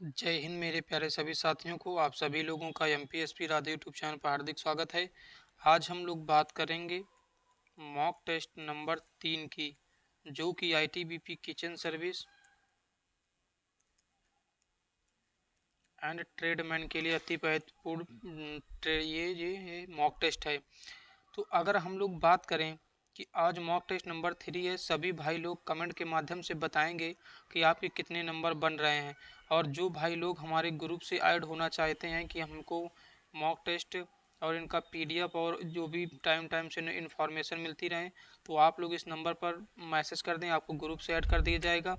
जय हिंद मेरे प्यारे सभी साथियों को। आप सभी लोगों का एमपीएसपी राधे यूट्यूब चैनल पर हार्दिक स्वागत है। आज हम लोग बात करेंगे मॉक टेस्ट नंबर 3 की, जो कि ITBP kitchen service and tradesman के लिए अति महत्वपूर्ण ये मॉक टेस्ट है। तो अगर हम लोग बात करें कि आज मॉक टेस्ट नंबर 3 है, सभी भाई लोग कमेंट के माध्यम से बताएंगे कि आपके कितने नंबर बन रहे हैं। और जो भाई लोग हमारे ग्रुप से ऐड होना चाहते हैं कि हमको मॉक टेस्ट और इनका पीडीएफ और जो भी टाइम टाइम से इन्फॉर्मेशन मिलती रहे, तो आप लोग इस नंबर पर मैसेज कर दें, आपको ग्रुप से ऐड कर दिया जाएगा।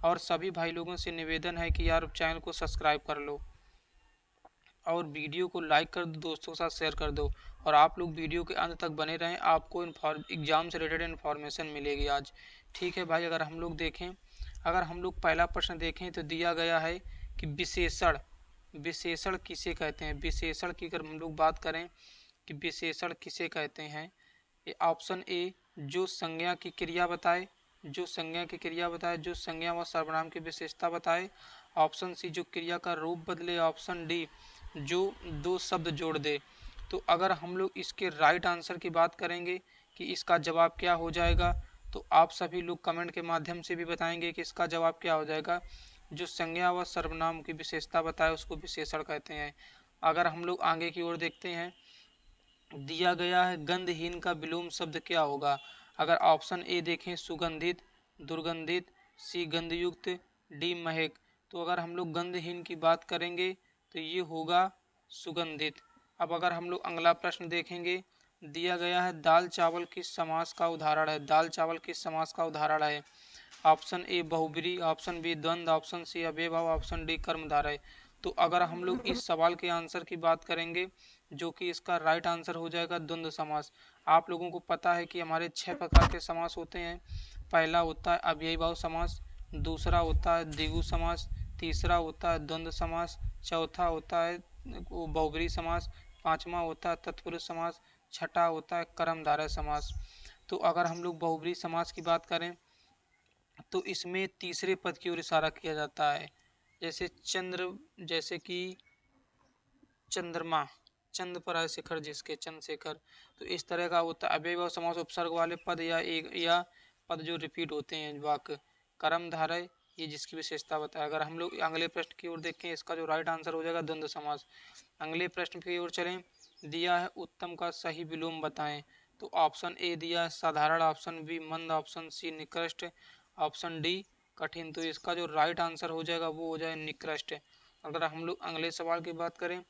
और सभी भाई लोगों से निवेदन है कि यार चैनल को सब्सक्राइब कर लो और वीडियो को लाइक कर दो, दोस्तों के साथ शेयर कर दो। और आप लोग वीडियो के अंत तक बने रहें, आपको एग्जाम से रिलेटेड इन्फॉर्मेशन मिलेगी आज। ठीक है भाई, अगर हम लोग पहला प्रश्न देखें तो दिया गया है कि विशेषण विशेषण किसे कहते हैं। विशेषण की अगर हम लोग बात करें कि विशेषण किसे कहते हैं, ये ऑप्शन ए जो संज्ञा की क्रिया बताए, जो संज्ञा व सर्वनाम की विशेषता बताए। ऑप्शन सी जो क्रिया का रूप बदले। ऑप्शन डी जो दो शब्द जोड़ दे। तो अगर हम लोग इसके राइट आंसर की बात करेंगे कि इसका जवाब क्या हो जाएगा, तो आप सभी लोग कमेंट के माध्यम से भी बताएंगे कि इसका जवाब क्या हो जाएगा। जो संज्ञा व सर्वनाम की विशेषता बताए उसको विशेषण कहते हैं। अगर हम लोग आगे की ओर देखते हैं, दिया गया है गंधहीन का विलोम शब्द क्या होगा। अगर ऑप्शन ए देखें सुगंधित, दुर्गंधित, सी गंधयुक्त, डी महक। तो अगर हम लोग गंधहीन की बात करेंगे तो ये होगा सुगंधित। अब अगर हम लोग अगला प्रश्न देखेंगे, दिया गया है दाल चावल किस समास का उदाहरण है। दाल चावल किस समास का उदाहरण है। ऑप्शन ए बहुब्री, ऑप्शन बी द्वंद्व, ऑप्शन सी अव्ययभाव, ऑप्शन डी कर्मधारय। तो अगर हम लोग इस सवाल के आंसर की बात करेंगे, जो कि इसका राइट आंसर हो जाएगा द्वंद्व समास। आप लोगों को पता है कि हमारे 6 प्रकार के समास होते हैं। पहला होता है अव्ययीभाव समास, दूसरा होता है द्विगु समास, तीसरा होता है द्वंद्व समास, चौथा होता है बहुब्रीहि समास, पांचवा होता है तत्पुरुष समास, छठा होता है कर्मधारय समास। तो अगर हम लोग बहुब्रीहि समास की बात करें तो इसमें तीसरे पद की ओर इशारा किया जाता है। जैसे कि चंद्रमा, चंद पर आए शिखर जिसके, चंद्रशेखर। तो इस तरह का होता है अव्ययभाव समास, उपसर्ग वाले पद या पद जो रिपीट होते हैं वाक्य। कर्मधारय ये जिसकी विशेषता बताया। अगर हम लोग अगले प्रश्न की ओर देखें, इसका जो राइट आंसर हो जाएगा द्वंद्व समास। अगले प्रश्न की ओर चलें, दिया है उत्तम का सही विलोम बताएं। तो ऑप्शन ए दिया है साधारण, ऑप्शन बी मंद, ऑप्शन सी निकृष्ट, ऑप्शन डी कठिन। तो इसका जो राइट आंसर हो जाएगा वो हो जाए निकृष्ट। अगर हम लोग अगले सवाल की बात करें,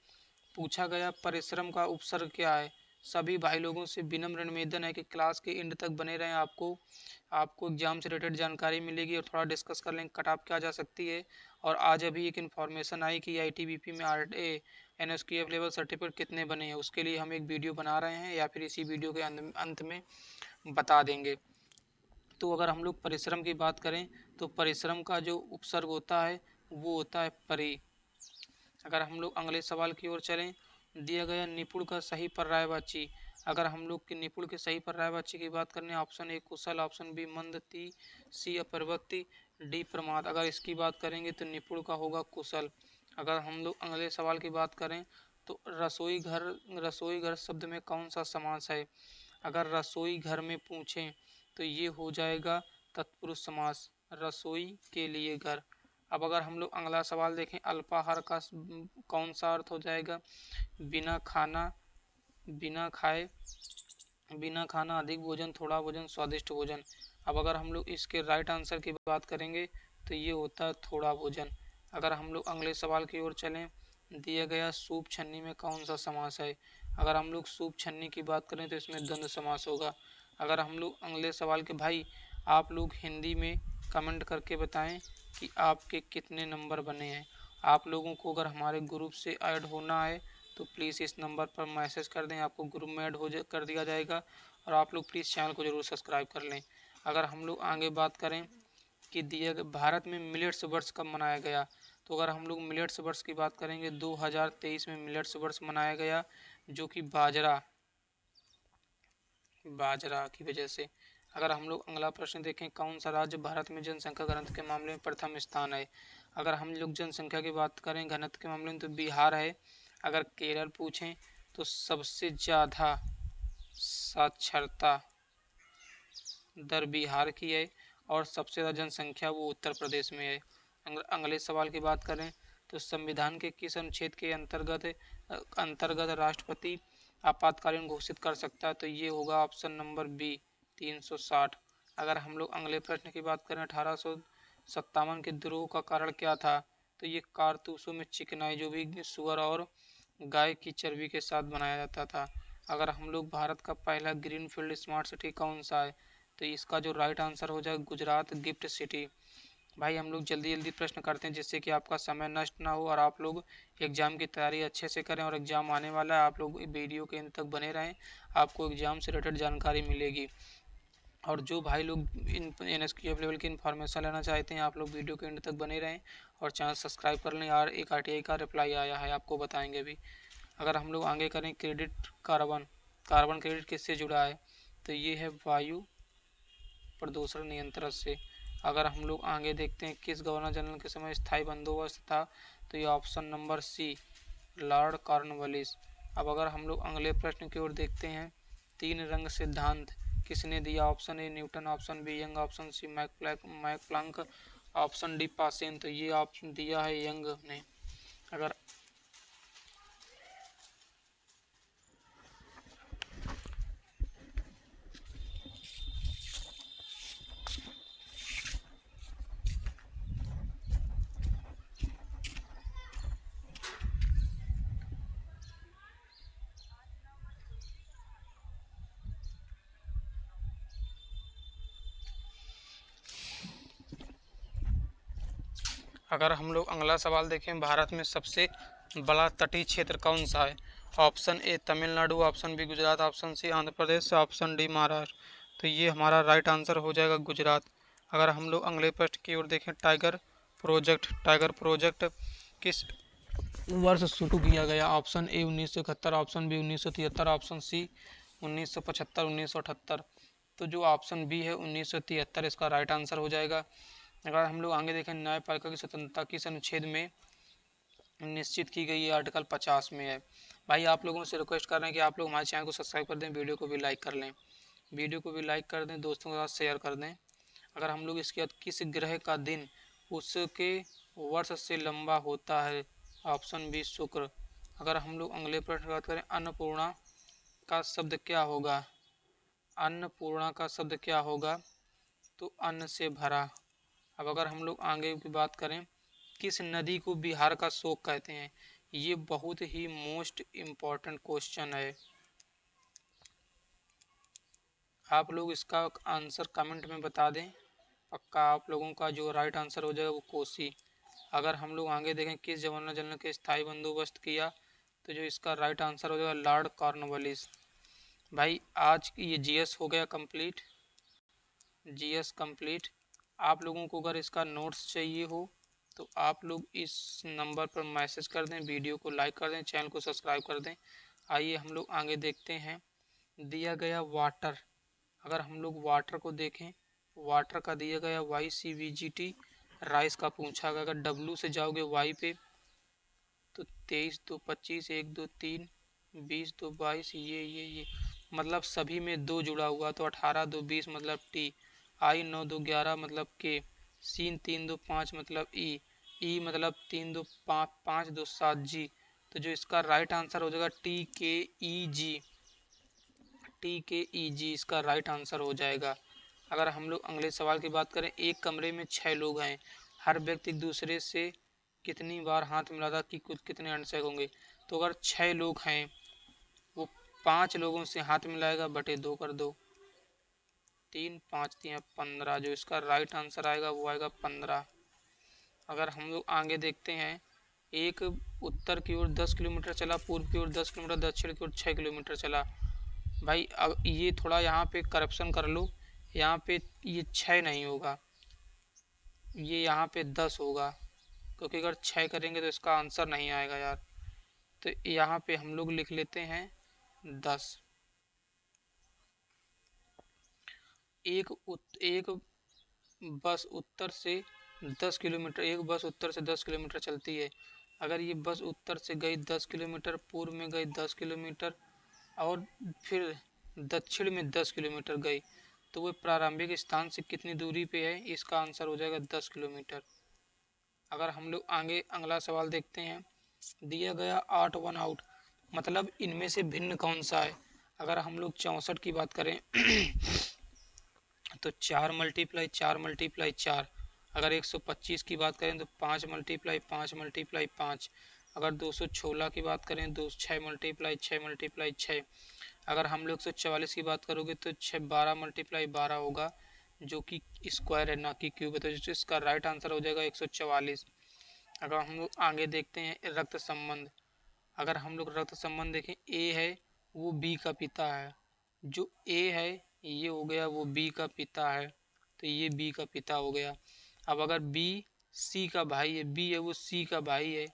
पूछा गया परिश्रम का उपसर्ग क्या है। सभी भाई लोगों से विनम्र निवेदन है कि क्लास के एंड तक बने रहें, आपको एग्जाम से रिलेटेड जानकारी मिलेगी और थोड़ा डिस्कस कर लेंगे कट ऑफ क्या जा सकती है। और आज अभी एक इन्फॉर्मेशन आई कि आईटीबीपी में एनएसक्यूएफ लेवल सर्टिफिकेट कितने बने हैं, उसके लिए हम एक वीडियो बना रहे हैं या फिर इसी वीडियो के अंत में बता देंगे। तो अगर हम लोग परिश्रम की बात करें तो परिश्रम का जो उपसर्ग होता है वो होता है परि। अगर हम लोग अगले सवाल की ओर चलें, दिया गया निपुण का सही पर्यायवाची। अगर हम लोग के निपुण के सही पर्यायवाची की बात करें, ऑप्शन ए कुशल, ऑप्शन बी मंदति, सी अप्रवृत्ति, डी प्रमाद। अगर इसकी बात करेंगे तो निपुण का होगा कुशल। अगर हम लोग अगले सवाल की बात करें तो रसोई घर शब्द में कौन सा समास है। अगर रसोई घर में पूछें तो ये हो जाएगा तत्पुरुष समास, रसोई के लिए घर। अब अगर हम लोग अगला सवाल देखें, अल्पाहार का कौन सा अर्थ हो जाएगा। बिना खाना, बिना खाए, बिना खाना, अधिक भोजन, थोड़ा भोजन, स्वादिष्ट भोजन। अब अगर हम लोग इसके राइट आंसर की बात करेंगे तो ये होता है थोड़ा भोजन। अगर हम लोग अगले सवाल की ओर चलें, दिया गया सूप छन्नी में कौन सा समास है। अगर हम लोग सूप छन्नी की बात करें तो इसमें द्वंद्व समास होगा। अगर हम लोग अगले सवाल के भाई, आप लोग हिंदी में कमेंट करके बताएं कि आपके कितने नंबर बने हैं। आप लोगों को अगर हमारे ग्रुप से ऐड होना है तो प्लीज़ इस नंबर पर मैसेज कर दें, आपको ग्रुप में ऐड कर दिया जाएगा। और आप लोग प्लीज़ चैनल को ज़रूर सब्सक्राइब कर लें। अगर हम लोग आगे बात करें कि दिया गया भारत में मिलेट्स वर्ष कब मनाया गया, तो अगर हम लोग मिलेट्स वर्ष की बात करेंगे 2023 में मिलेट्स वर्ष मनाया गया, जो कि बाजरा बाजरा की वजह से। अगर हम लोग अगला प्रश्न देखें, कौन सा राज्य भारत में जनसंख्या घनत्व के मामले में प्रथम स्थान है। अगर हम लोग जनसंख्या की बात करें घनत्व के मामले में तो बिहार है। अगर केरल पूछें तो सबसे ज़्यादा साक्षरता दर बिहार की है और सबसे ज़्यादा जनसंख्या वो उत्तर प्रदेश में है। अगले सवाल की बात करें तो संविधान के किस अनुच्छेद के अंतर्गत राष्ट्रपति आपातकालीन घोषित कर सकता है, तो ये होगा ऑप्शन नंबर बी 360। अगर हम लोग अगले प्रश्न की बात करें 1857 के द्रोह का कारण क्या था, तो ये कारतूसों में चिकनाई जो भी सुअर और गाय की चर्बी के साथ बनाया जाता था। अगर हम लोग भारत का पहला ग्रीनफील्ड स्मार्ट सिटी कौन सा है, तो इसका जो राइट आंसर हो जाए गुजरात गिफ्ट सिटी। भाई हम लोग जल्दी जल्दी प्रश्न करते हैं जिससे कि आपका समय नष्ट ना हो और आप लोग एग्ज़ाम की तैयारी अच्छे से करें। और एग्ज़ाम आने वाला है, आप लोग वीडियो के अंत तक बने रहें, आपको एग्ज़ाम से रिलेटेड जानकारी मिलेगी। और जो भाई लोग इन NSQF लेवल की इन्फॉर्मेशन लेना चाहते हैं, आप लोग वीडियो के एंड तक बने रहें और चैनल सब्सक्राइब कर लें यार। एक RTI का रिप्लाई आया है, आपको बताएंगे भी। अगर हम लोग आगे करें क्रेडिट कार्बन क्रेडिट किससे जुड़ा है, तो ये है वायु प्रदूषण नियंत्रण से। अगर हम लोग आगे देखते हैं किस गवर्नर जनरल के समय स्थायी बंदोबस्त था, तो ये option number C Lord Cornwallis. अब अगर हम लोग अगले प्रश्न की ओर देखते हैं, तीन रंग सिद्धांत किसने दिया, option A Newton, option B Young, option C Max Planck, option D पासेन, तो ये ऑप्शन दिया है यंग ने। अगर अगर हम लोग अगला सवाल देखें, भारत में सबसे बड़ा तटीय क्षेत्र कौन सा है, option A Tamil Nadu, option B Gujarat, option C Andhra Pradesh, option D Maharashtra, तो ये हमारा राइट आंसर हो जाएगा गुजरात। अगर हम लोग अगले प्रश्न की ओर देखें, टाइगर प्रोजेक्ट किस वर्ष शुरू किया गया, option A 1971, option B 1973, option C 1975, 1978, तो जो ऑप्शन बी है 1973 इसका राइट आंसर हो जाएगा। अगर हम लोग आगे देखें, न्यायपालिका की स्वतंत्रता किस अनुच्छेद में निश्चित की गई है, आर्टिकल 50 में है। भाई आप लोगों से रिक्वेस्ट कर रहे हैं कि आप लोग हमारे चैनल को सब्सक्राइब कर दें, वीडियो को भी लाइक कर लें, वीडियो को भी लाइक कर दें, दोस्तों के साथ शेयर कर दें। अगर हम लोग इसके बाद किस ग्रह का दिन उसके वर्ष से लंबा होता है, ऑप्शन बी शुक्र। अगर हम लोग अगले प्रश्न की बात करें, अन्नपूर्णा का शब्द क्या होगा, अन्नपूर्णा का शब्द क्या होगा, तो अन्न से भरा। अब अगर हम लोग आगे की बात करें, किस नदी को बिहार का शोक कहते हैं, ये बहुत ही मोस्ट इम्पॉर्टेंट क्वेश्चन है। आप लोग इसका आंसर कमेंट में बता दें, पक्का आप लोगों का जो राइट आंसर हो जाएगा वो कोसी। अगर हम लोग आगे देखें किस गवर्नर जनरल के स्थायी बंदोबस्त किया, तो जो इसका राइट आंसर हो जाएगा लॉर्ड कॉर्नवालिस। भाई आज ये जीएस हो गया कंप्लीट, जीएस कंप्लीट। आप लोगों को अगर इसका नोट्स चाहिए हो तो आप लोग इस नंबर पर मैसेज कर दें, वीडियो को लाइक कर दें, चैनल को सब्सक्राइब कर दें। आइए हम लोग आगे देखते हैं, दिया गया वाटर, अगर हम लोग वाटर को देखें, वाटर का दिया गया YCVGT राइस का पूछा गया। अगर W से जाओगे Y पे तो 23 2 25 1 2 3 20 2 22, ये मतलब सभी में दो जुड़ा हुआ, तो 18 2 20 मतलब T, I 9 2 11 मतलब K, सीन 3 2 5 मतलब E मतलब 3 2 5 5 2 7 G, तो जो इसका राइट आंसर हो जाएगा TKEG इसका राइट आंसर हो जाएगा। अगर हम लोग अगले सवाल की बात करें, एक कमरे में 6 लोग हैं, हर व्यक्ति एक दूसरे से कितनी बार हाथ मिलाता कि कुछ कितने हैंडशेक होंगे, तो अगर 6 लोग हैं वो 5 लोगों से हाथ मिलाएगा, बटे 2 कर दो, 3 5 3 15, जो इसका राइट आंसर आएगा वो आएगा 15। अगर हम लोग आगे देखते हैं, एक उत्तर की ओर 10 किलोमीटर चला, पूर्व की ओर 10 किलोमीटर, दक्षिण की ओर 6 किलोमीटर चला। भाई अब ये थोड़ा यहाँ पे करप्शन कर लो, यहाँ पे ये 6 नहीं होगा, ये यहाँ पे 10 होगा, क्योंकि अगर 6 करेंगे तो इसका आंसर नहीं आएगा यार। तो यहाँ पे हम लोग लिख लेते हैं 10। एक बस उत्तर से 10 किलोमीटर, एक बस उत्तर से 10 किलोमीटर चलती है। अगर ये बस उत्तर से गई 10 किलोमीटर, पूर्व में गई 10 किलोमीटर और फिर दक्षिण में 10 किलोमीटर गई, तो वो प्रारंभिक स्थान से कितनी दूरी पे है? इसका आंसर हो जाएगा 10 किलोमीटर। अगर हम लोग आगे अगला सवाल देखते हैं, दिया गया 8 वन आउट, मतलब इनमें से भिन्न कौन सा है? अगर हम लोग 64 की बात करें तो 4 मल्टीप्लाई 4 मल्टीप्लाई 4। अगर 125 की बात करें तो 5 मल्टीप्लाई 5 मल्टीप्लाई 5। अगर 216 की बात करें तो 6 मल्टीप्लाई 6 मल्टीप्लाई 6। अगर हम लोग 144 की बात करोगे तो 12 मल्टीप्लाई 12 होगा, जो कि स्क्वायर है ना कि क्यूब है, तो इसका राइट आंसर हो जाएगा 144। अगर हम लोग आगे देखते हैं रक्त संबंध, अगर हम लोग रक्त संबंध देखें, ए है वो बी का पिता है, जो ए है ये हो गया वो बी का पिता है, तो ये बी का पिता हो गया। अब अगर बी सी का भाई है, बी है वो सी का भाई है,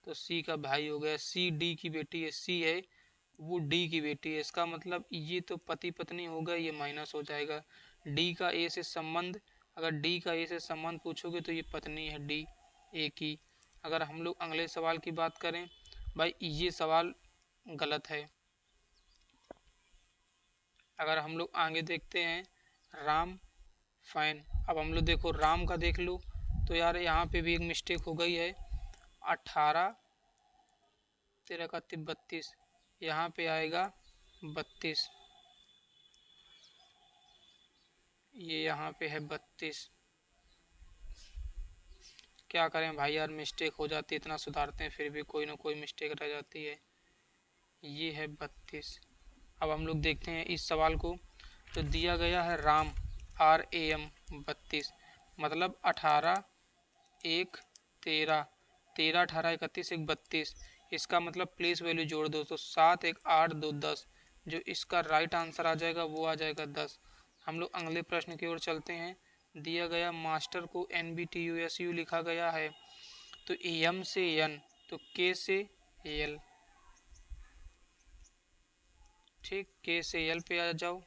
तो सी का भाई हो गया। सी डी की बेटी है, सी है वो डी की बेटी है, इसका मतलब ये तो पति पत्नी होगा, ये माइनस हो जाएगा। डी का ए से संबंध, अगर डी का ए से संबंध पूछोगे तो ये पत्नी है डी ए की। अगर हम लोग अगले सवाल की बात करें, भाई ये सवाल गलत है। अगर हम लोग आगे देखते हैं, राम फाइन। अब हम लोग देखो राम का देख लो, तो यार यहाँ पे भी एक मिस्टेक हो गई है। 18 13 का 32, यहाँ पे आएगा 32, ये यहाँ पे है 32। क्या करें भाई यार, मिस्टेक हो जाती है, इतना सुधारते हैं फिर भी कोई ना कोई मिस्टेक रह जाती है। ये है 32। अब हम लोग देखते हैं इस सवाल को, तो दिया गया है राम RAM 32, मतलब 18 1 13, 13 18 31 1 32। इसका मतलब प्लेस वैल्यू जोड़ दो तो 7 1 8 2 10, जो इसका राइट आंसर आ जाएगा वो आ जाएगा 10। हम लोग अगले प्रश्न की ओर चलते हैं। दिया गया मास्टर को NBTUSU लिखा गया है, तो M से N, तो K से L। ठीक, K से L पे आ जाओ।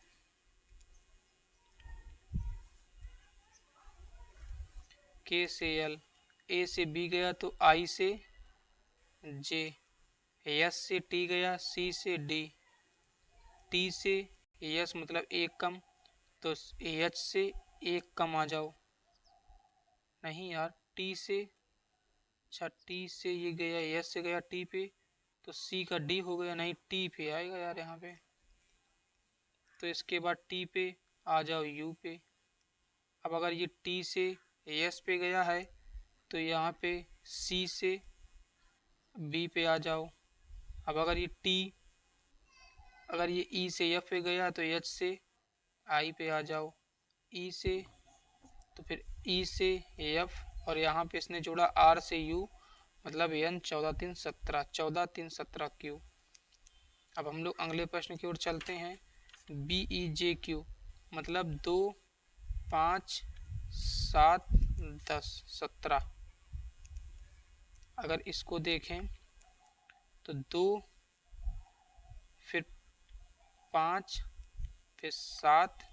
K से L, A से B गया तो I से J, S से T गया, C से D, T से S मतलब एक कम, तो H से एक कम आ जाओ। नहीं यार, T से, अच्छा T से ये गया, S से गया T पे, तो C का D हो गया, नहीं T पे आएगा यार यहाँ पे, तो इसके बाद T पे आ जाओ U पे। अब अगर ये T से S पे गया है तो यहाँ पे C से B पे आ जाओ। अब अगर ये T, अगर ये E से F पे गया तो H से I पे आ जाओ। E से, तो फिर E से F, और यहाँ पे इसने जोड़ा R से U, मतलब N 14 3 17, 14 3 17 Q। अब हम लोग अगले प्रश्न की ओर चलते हैं। BEJQ मतलब 2 5 7 10 17। अगर इसको देखें तो 2 फिर 5 फिर 7,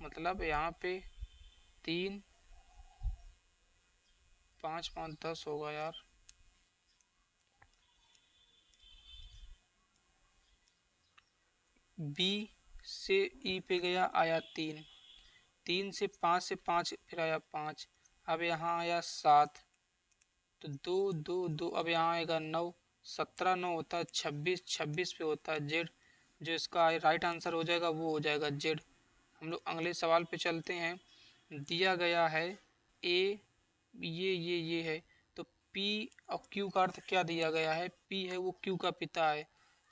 मतलब यहाँ पे 3 5 5 10 होगा यार। बी से ई पे गया, आया 3, 3 से 5 से 5 फिर आया 5, अब यहाँ आया 7, तो 2 2 2, अब यहाँ आएगा 9, 17 9 होता है 26, 26 पे होता है जेड, जो इसका राइट आंसर हो जाएगा वो हो जाएगा जेड। हम लोग अगले सवाल पे चलते हैं। दिया गया है ए, ये है, तो पी और क्यू का अर्थ क्या दिया गया है? पी है वो क्यू का पिता है,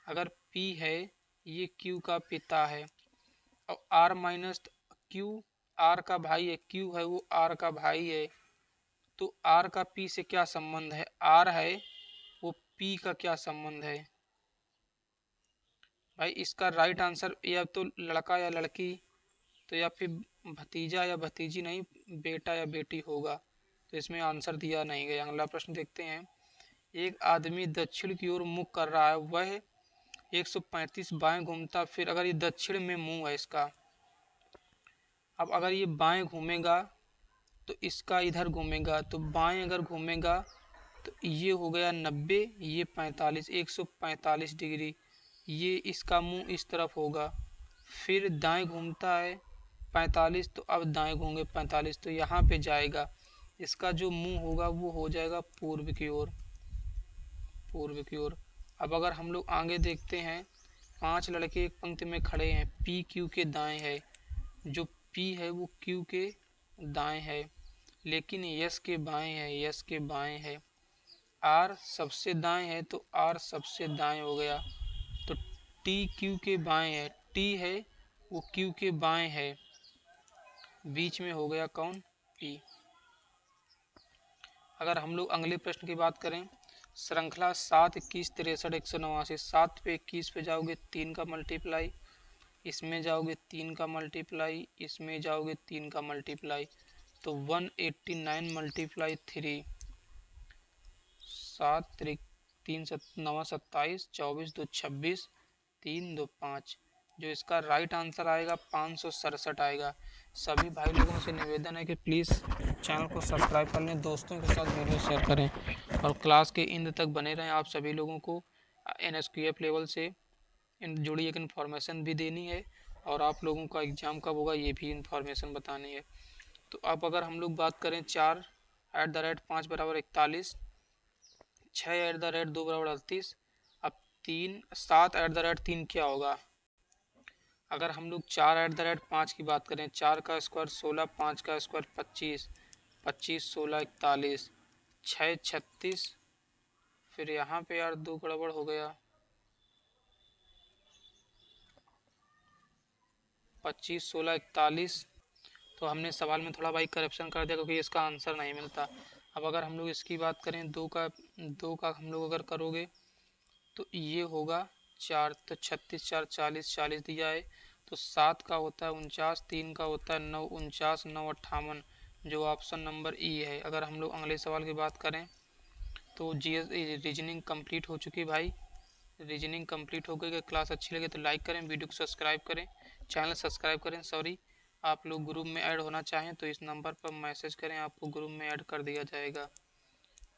अगर पी है ये क्यू का पिता है, और आर माइनस क्यू आर का भाई है, क्यू है वो आर का भाई है, तो आर का पी से क्या संबंध है? आर है वो पी का क्या संबंध है? भाई इसका राइट आंसर या तो लड़का या लड़की, तो या फिर भतीजा या भतीजी, नहीं बेटा या बेटी होगा, तो इसमें आंसर दिया नहीं गया। अगला प्रश्न देखते हैं। एक आदमी दक्षिण की ओर मुख कर रहा है, वह 135 बाएं घूमता, फिर अगर ये दक्षिण में मुंह है इसका, अब अगर ये बाएं घूमेगा तो इसका इधर घूमेगा, तो बाएं अगर घूमेगा तो ये हो गया 90, ये 45, 145 डिग्री। ये इसका मुंह इस तरफ होगा। फिर दाएं घूमता है 45, तो अब दाएं घूमेंगे 45, तो यहाँ पे जाएगा। इसका जो मुंह होगा वो हो जाएगा पूर्व की ओर, पूर्व की ओर। अब अगर हम लोग आगे देखते हैं, 5 लड़के एक पंक्ति में खड़े हैं, पी क्यू के दाएं है। जो पी है वो क्यू के दाएं है, लेकिन यस के बाएं है, यस के बाएं है। आर सबसे दाएं है तो आर सबसे दाएं हो गया। तो टी क्यू के बाएं है, टी है वो क्यू के बाएं है, बीच में हो गया कौन? पी। अगर हम लोग अगले प्रश्न की बात करें, श्रृंखला 7, 21, 63, 189, 7 पे 21 पे जाओगे 3 का मल्टीप्लाई, इसमें जाओगे 3 का मल्टीप्लाई, इसमें जाओगे 3 का मल्टीप्लाई, तो 189 मल्टीप्लाई 3, 7 3 9 27, 24 2 26, 3 2 5। जो इसका राइट आंसर आएगा 567 आएगा। सभी भाई लोगों से निवेदन है कि प्लीज़ चैनल को सब्सक्राइब कर लें, दोस्तों के साथ वीडियो शेयर करें और क्लास के इंद तक बने रहें। आप सभी लोगों को NSQF लेवल से जुड़ी एक इन्फॉर्मेशन भी देनी है और आप लोगों का एग्ज़ाम कब होगा ये भी इन्फॉर्मेशन बतानी है। तो अब अगर हम लोग बात करें 4 @ 5 = 41, 6 @ 2 = 38। अब 7 @ 3 क्या होगा? अगर हम लोग 4 @ 5 की बात करें, 4 का स्क्वायर 16, 5 का स्क्वायर 25, 25 16 41, 6 36। फिर यहाँ पे यार 2 गड़बड़ हो गया, 25 16 41। तो हमने सवाल में थोड़ा भाई करप्शन कर दिया क्योंकि इसका आंसर नहीं मिलता। अब अगर हम लोग इसकी बात करें, दो का हम लोग अगर करोगे तो ये होगा 4, तो 36 4 40, 40 दिया है। तो 7 का होता है 49, 3 का होता है 9, 49 9 58, जो ऑप्शन नंबर ई है। अगर हम लोग अगले सवाल की बात करें तो जीएस रीजनिंग कंप्लीट हो चुकी भाई, रीजनिंग कंप्लीट हो गई। क्लास अच्छी लगे तो लाइक करें, वीडियो को सब्सक्राइब करें, चैनल सब्सक्राइब करें। सॉरी, आप लोग ग्रुप में ऐड होना चाहें तो इस नंबर पर मैसेज करें, आपको ग्रुप में ऐड कर दिया जाएगा।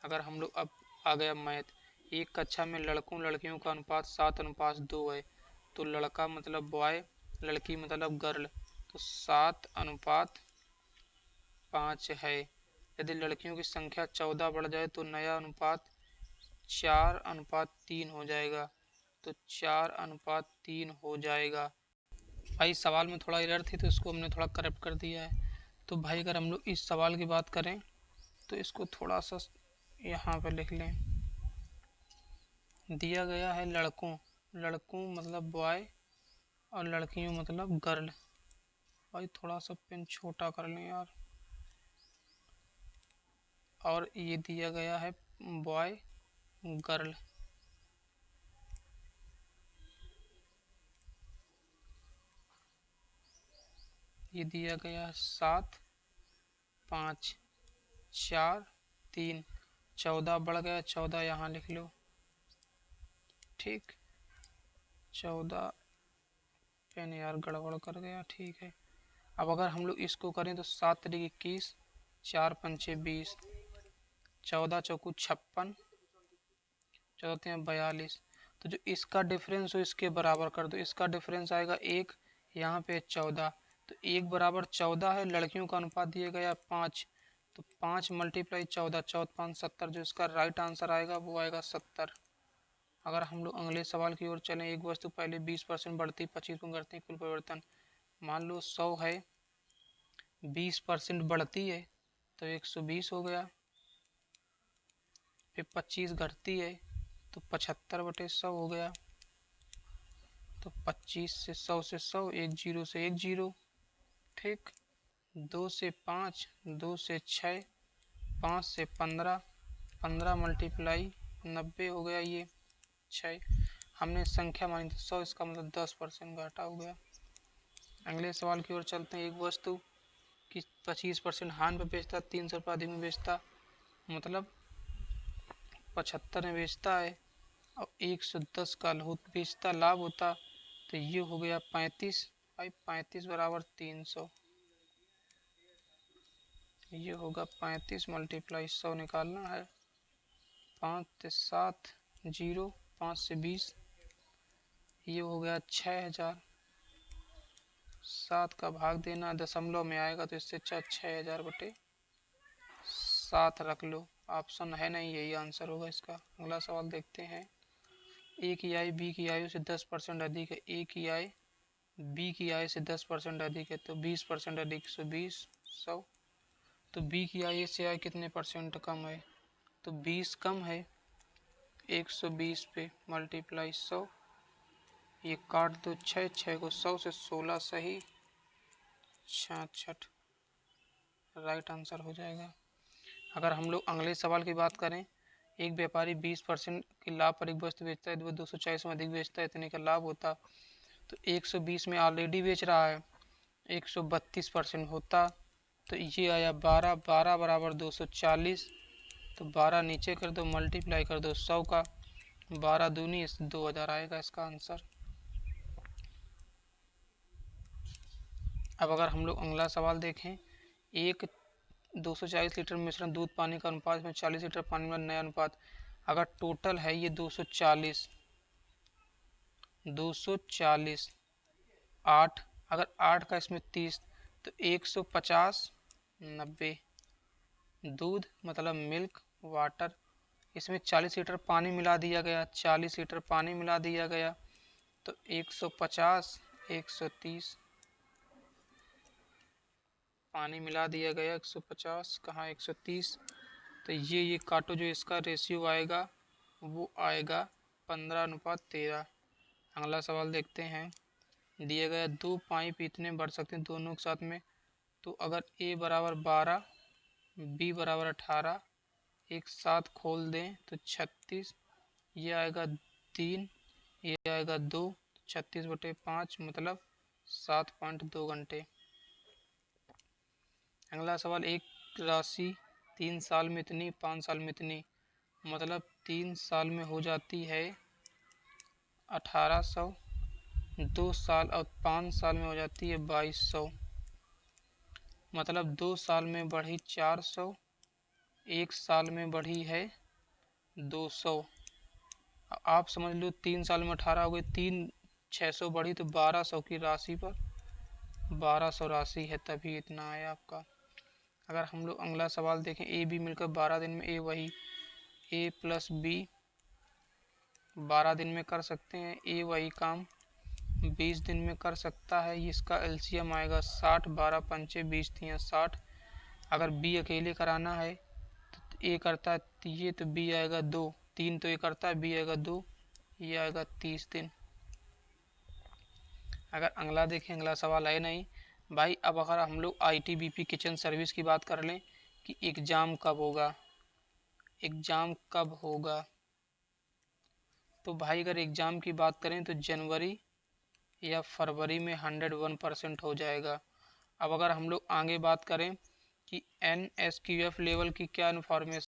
अगर हम लोग अब आ गया मैथ, एक कक्षा में लड़कों लड़कियों का अनुपात 7:2 है। तो लड़का मतलब बॉय, लड़की मतलब गर्ल, तो 7:5 है। यदि लड़कियों की संख्या 14 बढ़ जाए तो नया अनुपात 4:3 हो जाएगा, तो 4:3 हो जाएगा। भाई सवाल में थोड़ा एरर थी तो इसको हमने थोड़ा करेक्ट कर दिया है। तो भाई अगर हम लोग इस सवाल की बात करें तो इसको थोड़ा सा यहाँ पे लिख लें। दिया गया है लड़कों, लड़कों मतलब बॉय और लड़कियों मतलब गर्ल। भाई थोड़ा सा पेन छोटा कर लें यार। और ये दिया गया है बॉय गर्ल। ये दिया गया है 7 5 4 3, 14 बढ़ गया, 14 यहाँ लिख लो। ठीक, 14 पेन यार गड़बड़ कर गया। ठीक है, अब अगर हम लोग इसको करें तो 7 तारीख 21, 4 पंचे 20, 14 चौकू 56, 14 42। तो जो इसका डिफरेंस हो इसके बराबर कर दो। इसका डिफरेंस आएगा 1, यहाँ पे 14, तो 1 = 14 है। लड़कियों का अनुपात दिया गया 5, तो 5 × 14, 14 5 70। जो इसका राइट आंसर आएगा वो आएगा 70। अगर हम लोग अगले सवाल की ओर चलें, एक वस्तु पहले 20% बढ़ती 25 गुण करती है, कुल परिवर्तन मान लो 100 है, 20% बढ़ती है तो 120 हो गया। फिर 25 घटती है तो 75/100 हो गया। तो 25 से 100 से 100, एक जीरो से एक जीरो। ठीक, 2 से 5, 2 से 6, 5 से 15, 15 × 90 हो गया। ये 6 हमने संख्या मानी तो 100, इसका मतलब 10% घाटा हो गया। अगले सवाल की ओर चलते हैं। एक वस्तु की 25% हान पे बेचता, 300 रुपये अधिक में बेचता, मतलब 75 में बेचता है और 110 का बेचता लाभ होता, तो ये हो गया 35। भाई 35 = 300, ये होगा 35 मल्टीप्लाई 100 निकालना है। 5 से 7 0, 5 से 20, ये हो गया 6000। 7 का भाग देना दशमलव में आएगा तो इससे अच्छा 6000 बटे 7 रख लो। ऑप्शन है नहीं, यही आंसर होगा इसका। अगला सवाल देखते हैं। ए की आय बी की आयु से 10% अधिक है। ए की आय बी की आय से 10% अधिक है, तो 20% अधिक 120 100। तो बी की आय से आय कितने परसेंट कम है, तो 20 कम है। 120 पे मल्टीप्लाई 100, ये काट दो 6, 6 को 100 से 16 सही 66 राइट आंसर हो जाएगा। अगर हम लोग अगले सवाल की बात करें, एक व्यापारी 20% के लाभ पर एक वस्तु बेचता है, वो 240 में अधिक बेचता है, इतने का लाभ होता। तो 120 में ऑलरेडी बेच रहा है, 132% होता, तो ये आया 12, 12 बराबर 240, तो 12 नीचे कर दो, मल्टीप्लाई कर दो 100 का, 12 दूनी 2000 आएगा इसका आंसर। अब अगर हम लोग अगला सवाल देखें, एक 240 लीटर मिश्रण दूध पानी का अनुपात में 40 लीटर पानी में नया अनुपात, अगर टोटल है ये 240 8, अगर 8 का इसमें 30, तो 150 90। दूध मतलब मिल्क वाटर, इसमें 40 लीटर पानी मिला दिया गया, 40 लीटर पानी मिला दिया गया, तो 150 130 पानी मिला दिया गया, 150 कहाँ 130, तो ये काटो, जो इसका रेशियो आएगा वो आएगा 15:13। अगला सवाल देखते हैं। दिया गया 2 पाइप इतने बढ़ सकते हैं दोनों के साथ में, तो अगर ए बराबर 12 बी बराबर 18 एक साथ खोल दें तो 36, ये आएगा 3, ये आएगा 2, 36/5 मतलब 7.2 घंटे। अगला सवाल, एक राशि 3 साल में इतनी 5 साल में इतनी, मतलब 3 साल में हो जाती है 1800, 2 साल और 5 साल में हो जाती है 2200, मतलब 2 साल में बढ़ी 400, 1 साल में बढ़ी है 200। आप समझ लो 3 साल में 18 हो गई, 3 600 बढ़ी तो 1200 की राशि पर 1200 राशि है, तभी इतना है आपका। अगर हम लोग अगला सवाल देखें, ए बी मिलकर 12 दिन में, ए वही ए प्लस बी 12 दिन में कर सकते हैं, ए वही काम 20 दिन में कर सकता है। इसका एलसीएम आएगा 60, 12 पंचे 20 तियाँ 60। अगर बी अकेले कराना है तो ए करता है ये, तो बी आएगा 2, 3 तो ए करता है, बी आएगा 2, ये आएगा 30 दिन। अगर अगला देखें, अगला सवाल है नहीं भाई। अब अगर हम लोग आईटीबीपी किचन सर्विस की बात कर लें कि एग्ज़ाम कब होगा, एग्ज़ाम कब होगा, तो भाई अगर एग्ज़ाम की बात करें तो जनवरी या फरवरी में 101% हो जाएगा। अब अगर हम लोग आगे बात करें कि NSQF लेवल की क्या इन्फॉर्मेशन